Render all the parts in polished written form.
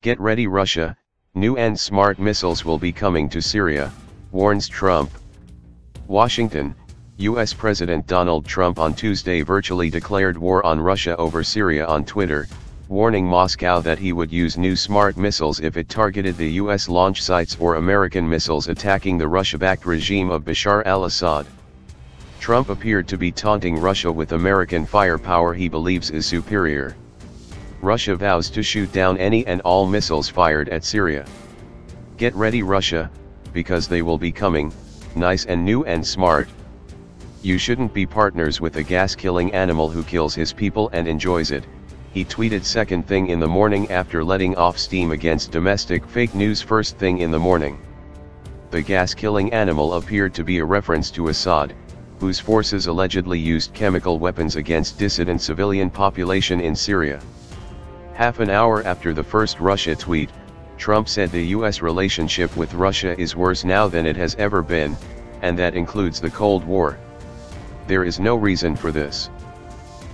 Get ready Russia, new and smart missiles will be coming to Syria, warns Trump. Washington, U.S. President Donald Trump on Tuesday virtually declared war on Russia over Syria on Twitter, warning Moscow that he would use new smart missiles if it targeted the U.S. launch sites or American missiles attacking the Russia-backed regime of Bashar al-Assad. Trump appeared to be taunting Russia with American firepower he believes is superior. Russia vows to shoot down any and all missiles fired at Syria. Get ready Russia, because they will be coming, nice and new and smart. You shouldn't be partners with a gas-killing animal who kills his people and enjoys it, he tweeted second thing in the morning after letting off steam against domestic fake news first thing in the morning. The gas-killing animal appeared to be a reference to Assad, whose forces allegedly used chemical weapons against dissident civilian population in Syria. Half an hour after the first Russia tweet, Trump said the U.S. relationship with Russia is worse now than it has ever been, and that includes the Cold War. There is no reason for this.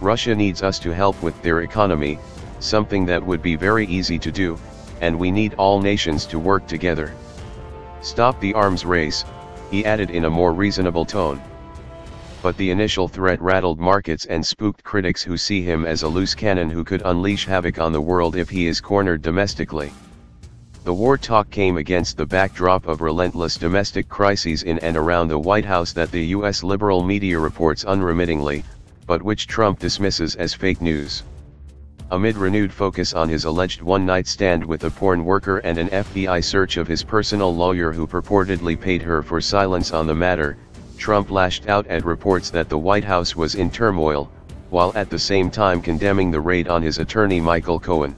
Russia needs us to help with their economy, something that would be very easy to do, and we need all nations to work together. Stop the arms race, he added in a more reasonable tone. But the initial threat rattled markets and spooked critics who see him as a loose cannon who could unleash havoc on the world if he is cornered domestically. The war talk came against the backdrop of relentless domestic crises in and around the White House that the U.S. liberal media reports unremittingly, but which Trump dismisses as fake news. Amid renewed focus on his alleged one-night stand with a porn worker and an FBI search of his personal lawyer who purportedly paid her for silence on the matter, Trump lashed out at reports that the White House was in turmoil, while at the same time condemning the raid on his attorney Michael Cohen.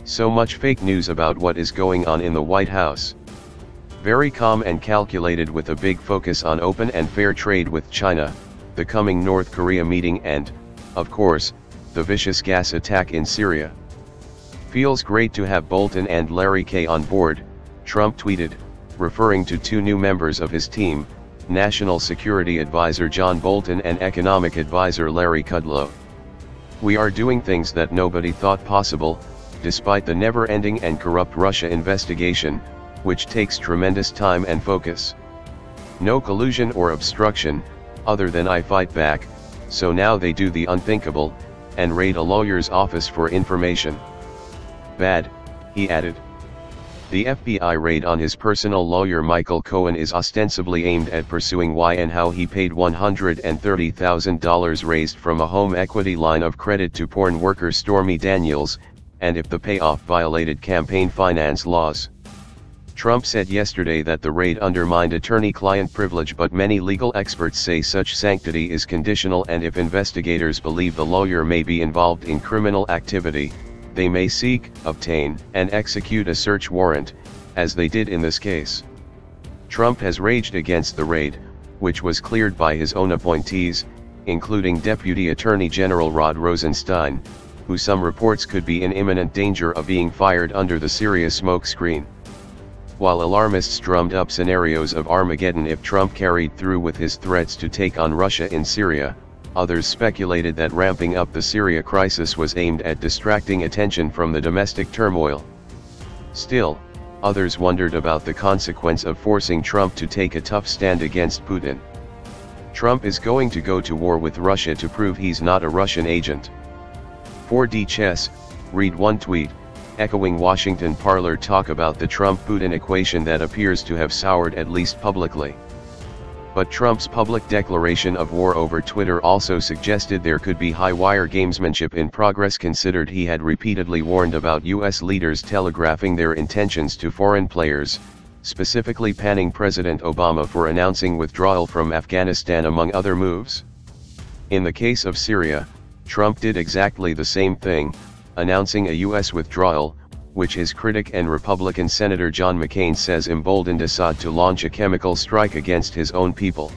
So much fake news about what is going on in the White House. Very calm and calculated with a big focus on open and fair trade with China, the coming North Korea meeting and, of course, the vicious gas attack in Syria. Feels great to have Bolton and Larry K on board, Trump tweeted, referring to two new members of his team, National Security Advisor John Bolton and Economic Advisor Larry Kudlow. We are doing things that nobody thought possible, despite the never-ending and corrupt Russia investigation, which takes tremendous time and focus. No collusion or obstruction, other than I fight back, so now they do the unthinkable, and raid a lawyer's office for information. Bad, he added. The FBI raid on his personal lawyer Michael Cohen is ostensibly aimed at pursuing why and how he paid $130,000 raised from a home equity line of credit to porn worker Stormy Daniels, and if the payoff violated campaign finance laws. Trump said yesterday that the raid undermined attorney-client privilege, but many legal experts say such sanctity is conditional, and if investigators believe the lawyer may be involved in criminal activity, they may seek, obtain, and execute a search warrant, as they did in this case. Trump has raged against the raid, which was cleared by his own appointees, including Deputy Attorney General Rod Rosenstein, who some reports could be in imminent danger of being fired under the Syria smokescreen. While alarmists drummed up scenarios of Armageddon if Trump carried through with his threats to take on Russia in Syria, others speculated that ramping up the Syria crisis was aimed at distracting attention from the domestic turmoil. Still, others wondered about the consequence of forcing Trump to take a tough stand against Putin. Trump is going to go to war with Russia to prove he's not a Russian agent. 4D Chess, read one tweet, echoing Washington parlor talk about the Trump-Putin equation that appears to have soured at least publicly. But Trump's public declaration of war over Twitter also suggested there could be high-wire gamesmanship in progress, considered he had repeatedly warned about U.S. leaders telegraphing their intentions to foreign players, specifically panning President Obama for announcing withdrawal from Afghanistan among other moves. In the case of Syria, Trump did exactly the same thing, announcing a U.S. withdrawal, which his critic and Republican Senator John McCain says emboldened Assad to launch a chemical strike against his own people.